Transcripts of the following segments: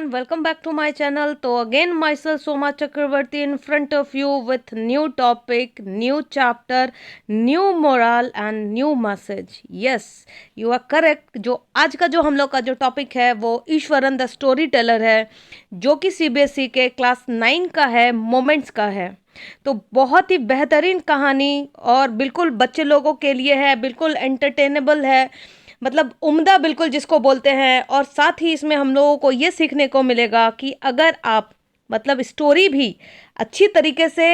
everyone, welcome back to my channel. So again myself Soma Chakravarti in front of you with new topic, new chapter, new moral and new message. Yes, you are correct. जो आज का जो हम लोग का जो topic है वो ईश्वरन द स्टोरी टेलर है, जो कि सीबीएसई के क्लास 9 का है, मोमेंट्स का है। तो बहुत ही बेहतरीन कहानी और बिल्कुल बच्चे लोगों के लिए है, बिल्कुल एंटरटेनेबल है, मतलब उम्दा बिल्कुल जिसको बोलते हैं। और साथ ही इसमें हम लोगों को ये सीखने को मिलेगा कि अगर आप मतलब स्टोरी भी अच्छी तरीके से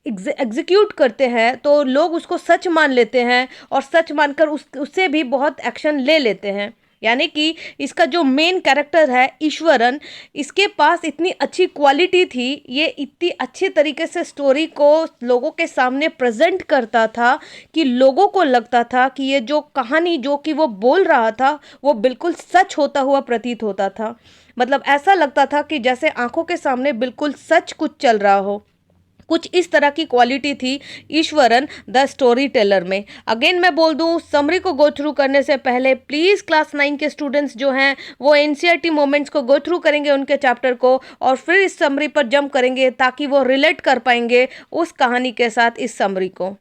एग्जीक्यूट करते हैं तो लोग उसको सच मान लेते हैं और सच मानकर उससे भी बहुत एक्शन ले लेते हैं। यानी कि इसका जो मेन कैरेक्टर है ईश्वरन, इसके पास इतनी अच्छी क्वालिटी थी, ये इतनी अच्छे तरीके से स्टोरी को लोगों के सामने प्रेजेंट करता था कि लोगों को लगता था कि ये जो कहानी जो कि वो बोल रहा था वो बिल्कुल सच होता हुआ प्रतीत होता था। मतलब ऐसा लगता था कि जैसे आंखों के सामने बिल्कुल सच कुछ चल रहा हो। कुछ इस तरह की क्वालिटी थी ईश्वरन द स्टोरी टेलर में। अगेन मैं बोल दूं, समरी को गो थ्रू करने से पहले प्लीज़ क्लास 9 के स्टूडेंट्स जो हैं वो एनसीईआरटी मोमेंट्स को गो थ्रू करेंगे उनके चैप्टर को, और फिर इस समरी पर जंप करेंगे ताकि वो रिलेट कर पाएंगे उस कहानी के साथ इस समरी को।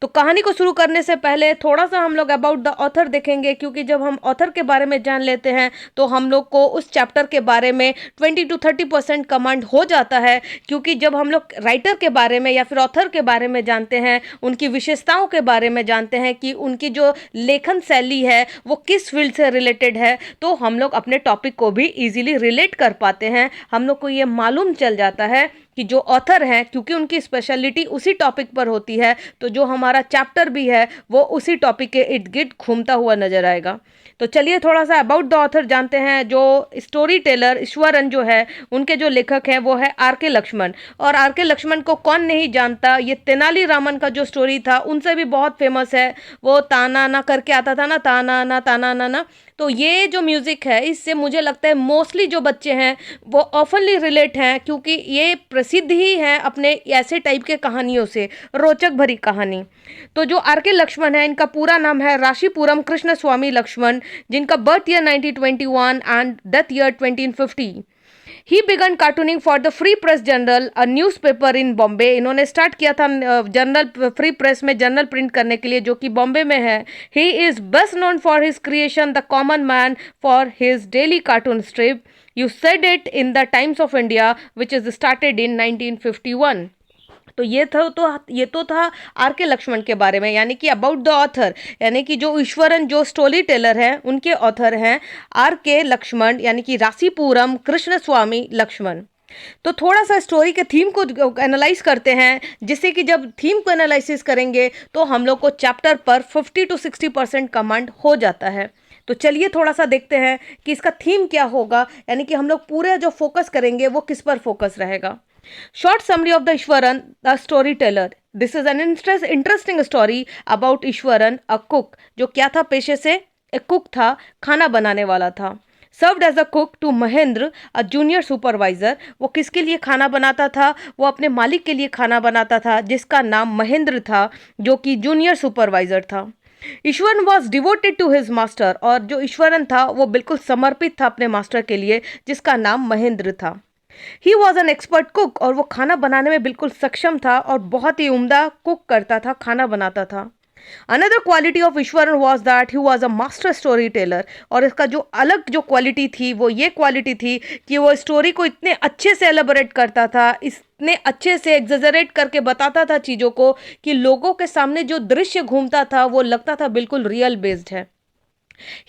तो कहानी को शुरू करने से पहले थोड़ा सा हम लोग अबाउट द ऑथर देखेंगे, क्योंकि जब हम ऑथर के बारे में जान लेते हैं तो हम लोग को उस चैप्टर के बारे में 20 to 30% कमांड हो जाता है। क्योंकि जब हम लोग राइटर के बारे में या फिर ऑथर के बारे में जानते हैं, उनकी विशेषताओं के बारे में जानते हैं कि उनकी जो लेखन शैली है वो किस फील्ड से रिलेटेड है, तो हम लोग अपने टॉपिक को भी इजीली रिलेट कर पाते हैं। हम लोग को ये मालूम चल जाता है कि जो ऑथर हैं, क्योंकि उनकी स्पेशलिटी उसी टॉपिक पर होती है, तो जो हमारा चैप्टर भी है वो उसी टॉपिक के इर्द गिर्द घूमता हुआ नजर आएगा। तो चलिए थोड़ा सा अबाउट द ऑथर जानते हैं। जो स्टोरी टेलर ईश्वरन जो है, उनके जो लेखक हैं वो है आर.के. लक्ष्मण। और आर.के. लक्ष्मण को कौन नहीं जानता, ये तेनाली रामन का जो स्टोरी था उनसे भी बहुत फेमस है। वो ताना ना करके आता था ना, ताना ना ताना ना ना। तो ये जो म्यूज़िक है इससे मुझे लगता है मोस्टली जो बच्चे हैं वो ऑफनली रिलेट हैं, क्योंकि ये प्रसिद्ध ही है अपने ऐसे टाइप के कहानियों से, रोचक भरी कहानी। तो जो आर.के. लक्ष्मण है, इनका पूरा नाम है राशीपुरम कृष्ण स्वामी लक्ष्मण, जिनका birth year 1921 and death year 2050। He began cartooning for the free press journal, a newspaper इन बॉम्बे। इन्होंने स्टार्ट किया था जर्नल, फ्री प्रेस में जर्नल प्रिंट करने के लिए, जो कि बॉम्बे में है। He is best known for his creation the common man for his daily cartoon strip you said it in the times of India which is started in 1951। तो ये तो था आर.के. लक्ष्मण के बारे में, यानी कि अबाउट द ऑथर, यानी कि जो ईश्वरन जो स्टोरी टेलर हैं उनके ऑथर हैं आर.के. लक्ष्मण, यानी कि राशीपुरम कृष्ण स्वामी लक्ष्मण। तो थोड़ा सा स्टोरी के थीम को एनालाइज करते हैं, जिससे कि जब थीम को एनालिसिस करेंगे तो हम लोग को चैप्टर पर 50 to 60% कमांड हो जाता है। तो चलिए थोड़ा सा देखते हैं कि इसका थीम क्या होगा, यानी कि हम लोग पूरे जो फोकस करेंगे वो किस पर फोकस रहेगा। Short summary of the Eswaran the story teller. This is an interesting story about Eswaran, a cook, जो क्या था पेशे से, एक कुक था, खाना बनाने वाला था। Served as a cook to Mahendra, a junior supervisor. वो किसके लिए खाना बनाता था, वो अपने मालिक के लिए खाना बनाता था, जिसका नाम महेंद्र था, जो कि जूनियर सुपरवाइजर था। Eshwaran was devoted to his master, और जो ईश्वरन था वो बिल्कुल समर्पित था अपने मास्टर के लिए, जिसका नाम महेंद्र था। He was an expert cook, और वो खाना बनाने में बिल्कुल सक्षम था और बहुत ही उम्दा कुक करता था, खाना बनाता था। Another quality of Eswaran was that he was a master story teller, और इसका जो अलग जो क्वालिटी थी वो ये क्वालिटी थी कि वो स्टोरी को इतने अच्छे से एलेबोरेट करता था, इतने अच्छे से एग्जेजरेट करके बताता था चीज़ों को कि लोगों के सामने जो दृश्य घूमता था वो लगता था बिल्कुल रियल बेस्ड है।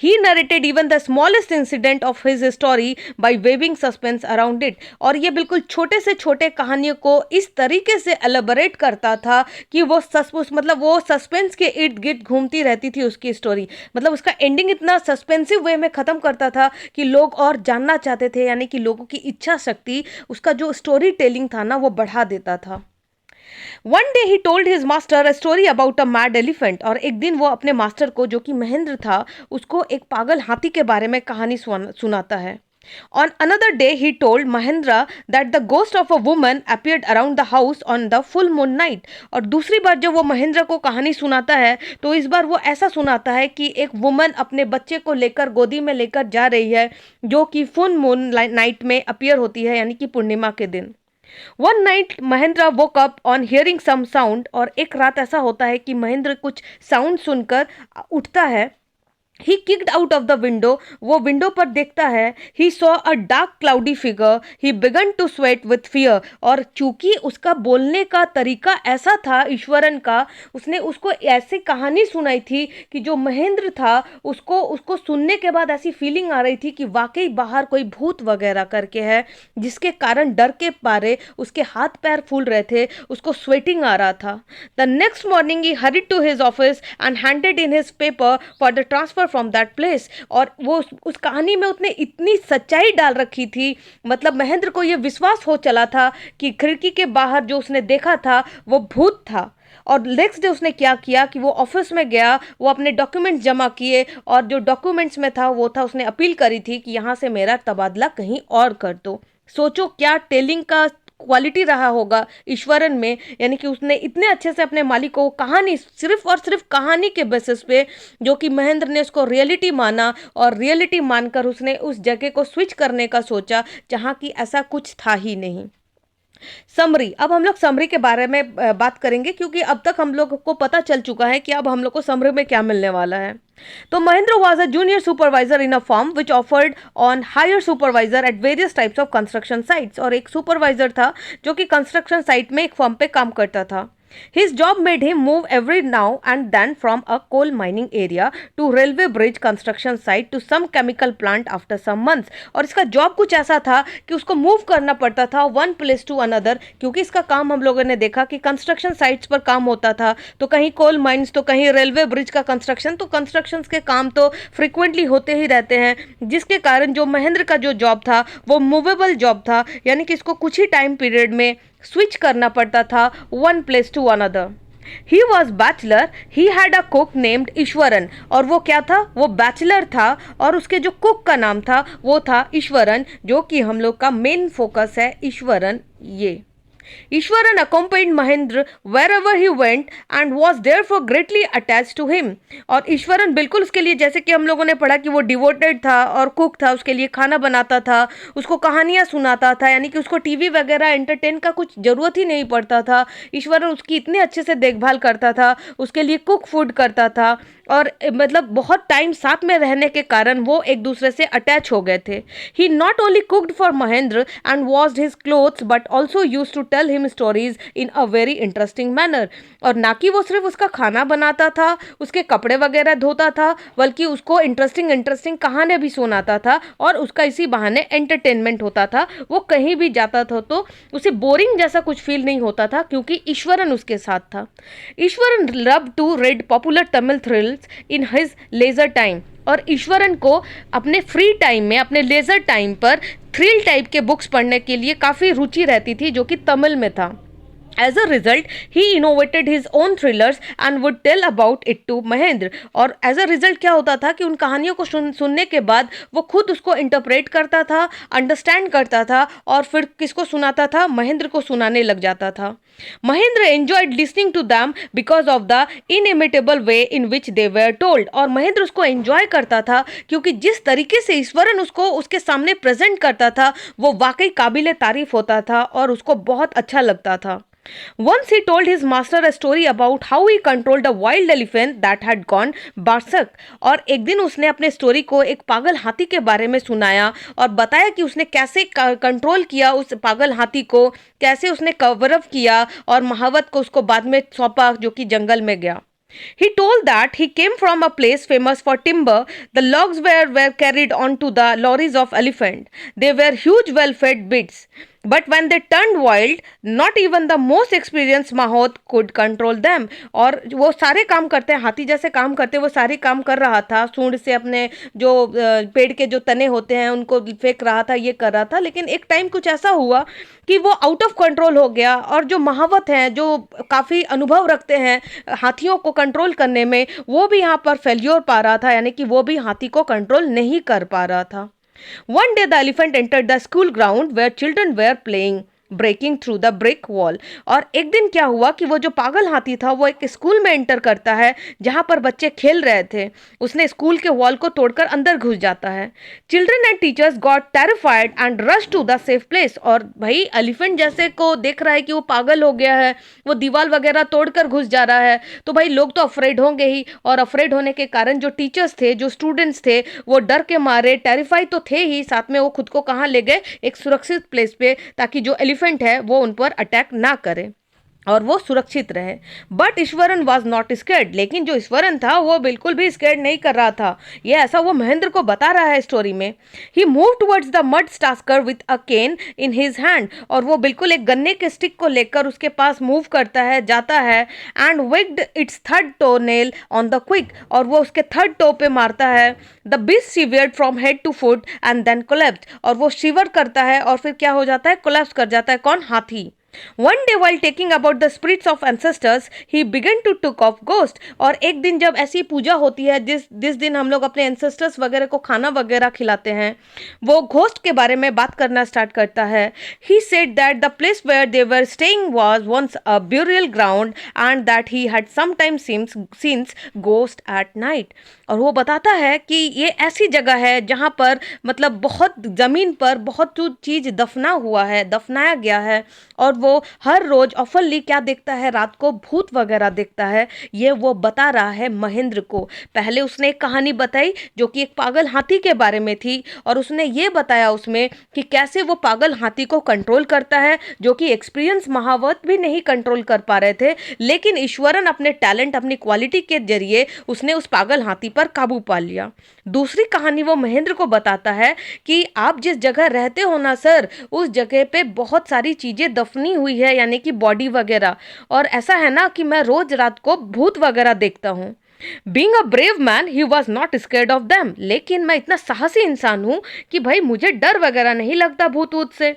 He narrated even the smallest incident of his story by weaving suspense around it, और ये बिल्कुल छोटे से छोटे कहानियों को इस तरीके से एलेबोरेट करता था कि वो सस्पेंस के इर्द गिर्द घूमती रहती थी उसकी स्टोरी। मतलब उसका एंडिंग इतना सस्पेंसिव वे में ख़त्म करता था कि लोग और जानना चाहते थे, यानी कि लोगों की इच्छा शक्ति, उसका जो स्टोरी टेलिंग था ना वो बढ़ा देता था। One day he told his master a story about a mad elephant, और एक दिन वो अपने मास्टर को, जो कि महेंद्र था, उसको एक पागल हाथी के बारे में कहानी सुनाता है। On another day, he told Mahendra that the ghost of a woman appeared around the house on the full moon night. और दूसरी बार जब वो महेंद्र को कहानी सुनाता है तो इस बार वो ऐसा सुनाता है कि एक वुमन अपने बच्चे को लेकर गोदी में लेकर जा रही है, जो कि फुल मून नाइट में अपीयर होती है, यानी कि पूर्णिमा के दिन. One night Mahendra woke up on hearing some sound. और एक रात ऐसा होता है कि महेंद्र कुछ साउंड सुनकर उठता है. He kicked out of the window. वो विंडो पर देखता है. He saw a dark cloudy figure. He began to sweat with fear. और चूंकि उसका बोलने का तरीका ऐसा था ईश्वरन का, उसने उसको ऐसी कहानी सुनाई थी कि जो महेंद्र था उसको उसको सुनने के बाद ऐसी फीलिंग आ रही थी कि वाकई बाहर कोई भूत वगैरह करके है, जिसके कारण डर के मारे उसके हाथ पैर फूल रहे थे, उसको स्वेटिंग आ रहा था. The next morning he hurried to his office and handed in his paper for the transfer from that place. और वो उस कहानी में उसने इतनी सच्चाई डाल रखी थी, मतलब महेंद्र को ये विश्वास हो चला था कि खिड़की के बाहर जो उसने देखा था वो भूत था. और नेक्स्ट डे उसने क्या किया कि वो ऑफिस में गया, वो अपने डॉक्यूमेंट्स जमा किए, और जो डॉक्यूमेंट्स में था वो था, उसने अपील करी थी कि यहाँ से मेरा तबादला कहीं और कर दो. सोचो क्या टेलिंग का क्वालिटी रहा होगा ईश्वरन में, यानी कि उसने इतने अच्छे से अपने मालिक को कहानी, सिर्फ और सिर्फ कहानी के बेसिस पे, जो कि महेंद्र ने उसको रियलिटी माना, और रियलिटी मानकर उसने उस जगह को स्विच करने का सोचा जहाँ की ऐसा कुछ था ही नहीं. समरी. अब हम लोग समरी के बारे में बात करेंगे, क्योंकि अब तक हम लोग को पता चल चुका है कि अब हम लोग को समरी में क्या मिलने वाला है. तो Mahendra was a junior supervisor in a firm which offered on higher supervisor at various types of construction sites. और एक सुपरवाइजर था जो कि कंस्ट्रक्शन साइट में एक फर्म पे काम करता था. His job made him move every now and then from a coal mining area to railway bridge construction site to some chemical plant after some months. और इसका जॉब कुछ ऐसा था कि उसको मूव करना पड़ता था वन प्लेस टू अनदर, क्योंकि इसका काम हम लोगों ने देखा कि कंस्ट्रक्शन साइट्स पर काम होता था, तो कहीं कोल माइंस तो कहीं रेलवे ब्रिज का कंस्ट्रक्शन. तो कंस्ट्रक्शन के काम तो फ्रिक्वेंटली होते ही रहते हैं, जिसके कारण जो महेंद्र का जो जॉब था वो मूवेबल जॉब था, यानी कि इसको कुछ ही टाइम पीरियड में स्विच करना पड़ता था one place to another. He was bachelor. He had a cook named Eshwaran. और वो क्या था, वो बैचलर था, और उसके जो कुक का नाम था वो था ईश्वरन, जो कि हम लोग का मेन फोकस है ईश्वरन. ये Ishwaran accompanied Mahendra wherever he went and was therefore greatly attached to him. और ईश्वरन बिल्कुल उसके लिए, जैसे कि हम लोगों ने पढ़ा कि वो डिवोटेड था और कुक था, उसके लिए खाना बनाता था, उसको कहानियाँ सुनाता था, यानी कि उसको टीवी वगैरह एंटरटेन का कुछ ज़रूरत ही नहीं पड़ता था. ईश्वरन उसकी इतने अच्छे से देखभाल करता था, उसके लिए कुक फूड करता था, और मतलब बहुत टाइम साथ में रहने के कारण वो एक दूसरे से अटैच हो गए थे. He not only cooked for Mahendra and washed his clothes but also use to tell him stories in a very interesting manner. और ना कि वो सिर्फ उसका खाना बनाता था, उसके कपड़े वगैरह धोता था, बल्कि उसको इंटरेस्टिंग इंटरेस्टिंग कहानियाँ भी सुनाता था, और उसका इसी बहाने एंटरटेनमेंट होता था. वो कहीं भी जाता था तो उसे बोरिंग जैसा कुछ फील नहीं होता था, क्योंकि ईश्वरन उसके साथ था. Eshwaran love to read popular Tamil thrills in his leisure time. और ईश्वरन को अपने फ्री टाइम में, अपने लेजर टाइम पर थ्रिल टाइप के बुक्स पढ़ने के लिए काफ़ी रुचि रहती थी, जो कि तमिल में था. As a result, he innovated his own thrillers and would tell about it to Mahendra. और एज अ रिजल्ट क्या होता था कि उन कहानियों को सुनने के बाद वो खुद उसको इंटरप्रेट करता था, अंडरस्टैंड करता था, और फिर किसको सुनाता था, महेंद्र को सुनाने लग जाता था. Mahendra enjoyed listening to them because of the inimitable way in which they were told. और महेंद्र उसको एंजॉय करता था क्योंकि जिस तरीके से ईश्वरन उसको उसके सामने प्रेजेंट करता था वो वाकई काबिल तारीफ होता था, और उसको बहुत अच्छा लगता था. Once he told his master a story about how he controlled a wild elephant that had gone berserk. और एक दिन उसने अपने स्टोरी को एक पागल हाथी के बारे में सुनाया, और बताया कि उसने कैसे कंट्रोल किया उस पागल हाथी को, कैसे उसने कवर अप किया, और महावत को उसको बाद में सौंपा, जो कि जंगल में गया. He told that he came from a place famous for timber. The logs were carried onto the lorries of elephant. They were huge, well-fed beasts. But when they turned wild, not even the most experienced Mahot could control them. और वो सारे काम करते हैं, हाथी जैसे काम करते हैं, वो सारे काम कर रहा था. सूंड से अपने जो पेड़ के जो तने होते हैं उनको फेंक रहा था, ये कर रहा था. लेकिन एक टाइम कुछ ऐसा हुआ कि वो आउट ऑफ कंट्रोल हो गया, और जो महावत हैं, जो काफ़ी अनुभव रखते हैं हाथियों को कंट्रोल करने में, वो भी यहाँ पर फेल्योर पा रहा था, यानी कि वो भी हाथी को कंट्रोल नहीं कर पा रहा था. One day the elephant entered the school ground where children were playing, breaking through the brick wall. और एक दिन क्या हुआ कि वो जो पागल हाथी था वो एक स्कूल में एंटर करता है जहां पर बच्चे खेल रहे थे। उसने स्कूल के वॉल को तोड़कर अंदर घुस जाता है। Children and teachers got terrified and rush to the safe place. और भाई एलिफेंट जैसे को देख रहा है कि वो पागल हो गया है, वो दीवार वगैरह तोड़कर घुस जा रहा है, तो भाई लोग तो अफ्रेड होंगे ही। और अफ्रेड होने के कारण जो टीचर्स थे, जो स्टूडेंट्स थे, वो डर के मारे टेरिफाइड तो थे ही, साथ में वो खुद को कहाँ ले गए, एक सुरक्षित प्लेस पे, ताकि जो एलिफेंट है वो उन पर अटैक ना करे और वो सुरक्षित रहे। But Eswaran was not scared. लेकिन जो ईश्वरन था वो बिल्कुल भी स्केर्ड नहीं कर रहा था। ये ऐसा वो महेंद्र को बता रहा है स्टोरी में। He move towards the mad tusker with a cane in his hand. और वो बिल्कुल एक गन्ने के स्टिक को लेकर उसके पास मूव करता है, जाता है। And wigged its third toe nail on the quick. और वो उसके थर्ड टो पे मारता है। The beast shivered from head to foot and then collapsed. और वो शिवर करता है और फिर क्या हो जाता है, कोलैप्स कर जाता है। कौन? हाथी। One day while talking about the spirits of ancestors, he began to talk of ghost। और एक दिन जब ऐसी पूजा होती है जिस दिन हम लोग अपने एंसेस्टर्स वगैरह को खाना वगैरह खिलाते हैं, वो घोस्ट के बारे में बात करना स्टार्ट करता है। He said that the place where they were staying was once a burial ground and that he had sometimes seen ghost at night। और वो बताता है कि ये ऐसी जगह है जहाँ पर मतलब बहुत ज़मीन पर बहुत चीज़ दफना हुआ है, दफनाया गया है। और वो हर रोज ऑफनली क्या देखता है, रात को भूत वगैरह देखता है। ये वो बता रहा है महेंद्र को। पहले उसने एक कहानी बताई जो कि एक पागल हाथी के बारे में थी, और उसने ये बताया उसमें कि कैसे वो पागल हाथी को कंट्रोल करता है, जो कि एक्सपीरियंस महावत भी नहीं कंट्रोल कर पा रहे थे। लेकिन ईश्वरन अपने टैलेंट, अपनी क्वालिटी के जरिए उसने उस पागल हाथी पर काबू पा लिया। दूसरी कहानी वो महेंद्र को बताता है कि आप जिस जगह रहते हो ना सर, उस जगह पे बहुत सारी चीज़ें दफनी हुई है, यानी कि बॉडी वगैरह। और ऐसा है ना कि मैं रोज रात को भूत वगैरह देखता हूँ। Being a brave man he was not scared of them. लेकिन मैं इतना साहसी इंसान हूँ कि भाई मुझे डर वगैरह नहीं लगता भूत वूत से।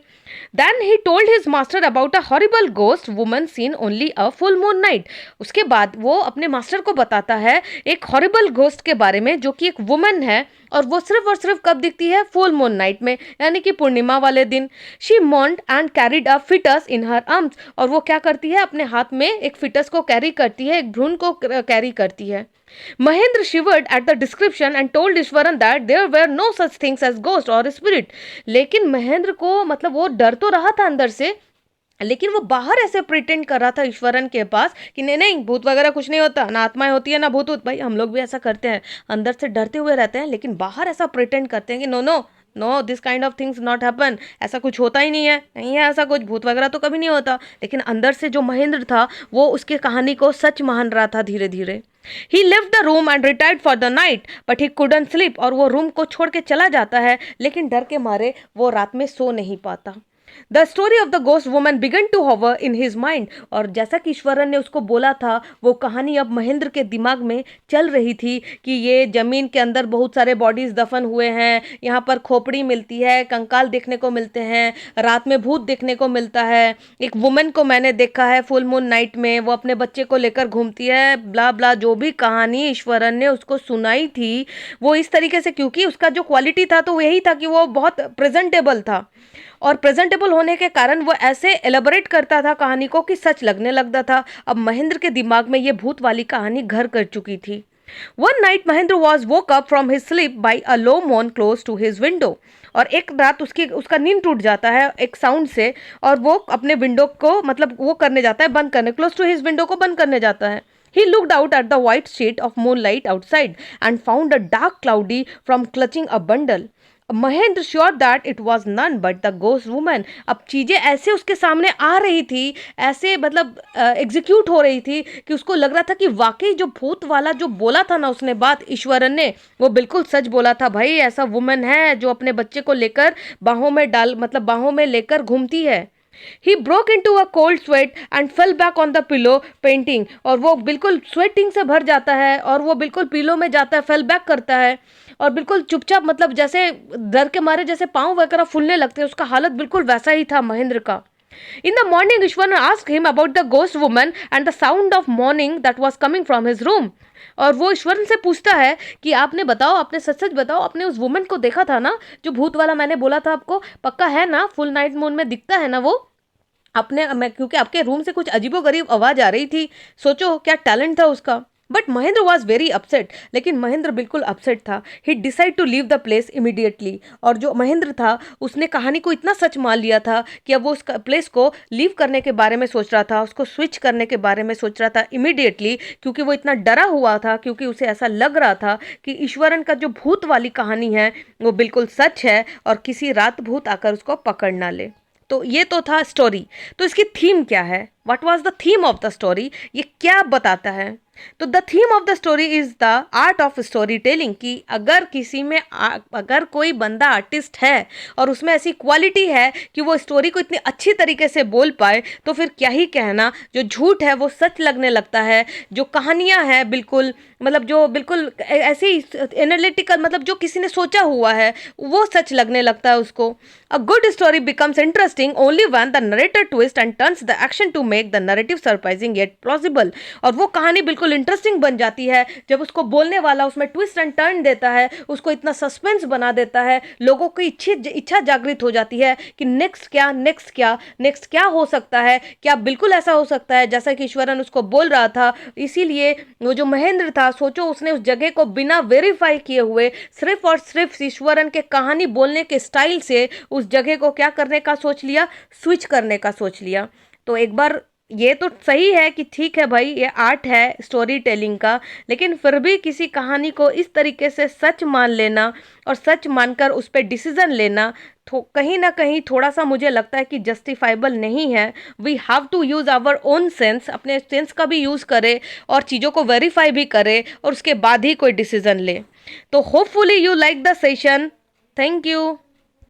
Then he told his master about a horrible ghost woman seen only a full moon night। उसके बाद वो अपने मास्टर को बताता है एक हॉरिबल घोस्ट के बारे में, जो कि एक वुमन है, और वो सिर्फ और सिर्फ कब दिखती है, फुल मून नाइट में, यानी कि पूर्णिमा वाले दिन। She mourned and carried a fetus in her arms. और वो क्या करती है, अपने हाथ में एक फिटस को कैरी करती है, एक भ्रूण को कैरी करती है। Mahendra shivered at the description and told Eswaran that there were no such things as ghost or spirit। लेकिन महेंद्र को मतलब वो डर तो रहा था अंदर से, लेकिन वो बाहर ऐसे प्रिटेंड कर रहा था ईश्वरन के पास कि नहीं नहीं भूत वगैरह कुछ नहीं होता, ना आत्माएं होती है ना भूत भूत। भाई हम लोग भी ऐसा करते हैं, अंदर से डरते हुए रहते हैं, लेकिन बाहर ऐसा प्रिटेंड करते हैं कि no no no this kind of things not happen, ऐसा कुछ होता ही नहीं है, नहीं है ऐसा कुछ, भूत वगैरह तो कभी नहीं होता। लेकिन अंदर से जो महेंद्र था वो उसके कहानी को सच मान रहा था धीरे धीरे। He left the room and retired for the night but he couldn't sleep. और वो रूम को छोड़ के चला जाता है, लेकिन डर के मारे वो रात में सो नहीं पाता। The story of the ghost woman began to hover in his mind. और जैसा कि ईश्वरन ने उसको बोला था, वो कहानी अब महेंद्र के दिमाग में चल रही थी कि ये जमीन के अंदर बहुत सारे बॉडीज दफन हुए हैं, यहाँ पर खोपड़ी मिलती है, कंकाल देखने को मिलते हैं, रात में भूत देखने को मिलता है। एक वुमन को मैंने देखा है फुल मून नाइट में, वो अपने बच्चे को लेकर घूमती है, ब्ला ब्ला। जो भी कहानी ईश्वरन ने उसको सुनाई थी वो इस तरीके से, क्योंकि उसका जो क्वालिटी था तो यही था कि वो बहुत प्रेजेंटेबल था, और प्रेजेंटेबल होने के कारण वो ऐसे एलेबोरेट करता था कहानी को कि सच लगने लगता था। अब महेंद्र के दिमाग में ये भूत वाली कहानी घर कर चुकी थी। One night Mahendra was woke up from his sleep by a low moan close to his window. और एक रात उसका नींद टूट जाता है एक साउंड से, और वो अपने विंडो को मतलब वो करने जाता है, बंद करने, क्लोज टू हिज विंडो को बंद करने जाता है। He looked out at the white sheet of moonlight outside and found a dark cloudy from clutching a bundle। Mahendra sure that it was none but the ghost woman. अब चीज़ें ऐसे उसके सामने आ रही थी, ऐसे मतलब एग्जीक्यूट हो रही थी कि उसको लग रहा था कि वाकई जो भूत वाला जो बोला था ना उसने बात ईश्वरन ने, वो बिल्कुल सच बोला था। भाई ऐसा वुमन है जो अपने बच्चे को लेकर बाहों में बाहों में लेकर घूमती है। He broke into a cold sweat and fell back on the pillow painting। और वो बिल्कुल स्वेटिंग से भर जाता है और वो बिल्कुल पिलो में जाता है, फेल बैक करता है, और बिल्कुल चुपचाप मतलब जैसे डर के मारे जैसे पाँव वगैरह फूलने लगते हैं, उसका हालत बिल्कुल वैसा ही था महेंद्र का। In the morning, Ishwaran asked him about the ghost woman and the sound of mourning that was coming from his room. और वो ईश्वरन से पूछता है कि आपने बताओ, आपने सच सच बताओ, आपने उस वुमन को देखा था ना, जो भूत वाला मैंने बोला था आपको, पक्का है ना, फुल नाइट मून में दिखता है ना वो अपने मैं, क्योंकि आपके रूम से कुछ अजीबोगरीब आवाज आ रही थी, सोचो क्या टैलेंट था उसका। But Mahendra was very upset, लेकिन महेंद्र बिल्कुल अपसेट था। He decide to leave the place immediately. और जो महेंद्र था उसने कहानी को इतना सच मान लिया था कि अब वो उस प्लेस को लीव करने के बारे में सोच रहा था, उसको स्विच करने के बारे में सोच रहा था इमीडिएटली, क्योंकि वो इतना डरा हुआ था, क्योंकि उसे ऐसा लग रहा था कि ईश्वरन का जो भूत वाली कहानी है वो बिल्कुल सच है और किसी रात भूत आकर उसको पकड़ ना ले। तो ये तो था स्टोरी। तो इसकी थीम क्या है, what was the theme of the story, ये क्या बताता है? तो the theme of the story is the art of story telling, कि अगर किसी में अगर कोई बंदा आर्टिस्ट है और उसमें ऐसी क्वालिटी है कि वो स्टोरी को इतनी अच्छी तरीके से बोल पाए, तो फिर क्या ही कहना, जो झूठ है वो सच लगने लगता है, जो कहानियाँ हैं बिल्कुल मतलब जो बिल्कुल ऐसे ही एनालिटिकल, मतलब जो किसी ने सोचा हुआ है वो सच लगने लगता है उसको। A good story becomes interesting only when the narrator twist and turns the action to make the narrative surprising yet plausible. और वो कहानी बिल्कुल इंटरेस्टिंग बन जाती है जब उसको बोलने वाला उसमें ट्विस्ट एंड टर्न देता है, उसको इतना सस्पेंस बना देता है, लोगों की इच्छा जागृत हो जाती है कि नेक्स्ट क्या, नेक्स्ट क्या, नेक्स्ट क्या हो सकता है, क्या बिल्कुल ऐसा हो सकता है जैसा कि ईश्वरन उसको बोल रहा था। इसीलिए वो जो महेंद्र था, सोचो उसने उस जगह को बिना वेरीफाई किए हुए सिर्फ और सिर्फ ईश्वरन के कहानी बोलने के स्टाइल से उस जगह को क्या करने का सोच लिया, स्विच करने का सोच लिया। तो एक बार ये तो सही है कि ठीक है भाई, ये आर्ट है स्टोरी टेलिंग का, लेकिन फिर भी किसी कहानी को इस तरीके से सच मान लेना और सच मानकर उस पर डिसीजन लेना कहीं ना कहीं थोड़ा सा मुझे लगता है कि जस्टिफाइबल नहीं है। We have to use our own sense, अपने सेंस का भी यूज़ करें और चीज़ों को वेरीफाई भी करें और उसके बाद ही कोई डिसीजन ले। तो hopefully you like the session. Thank you.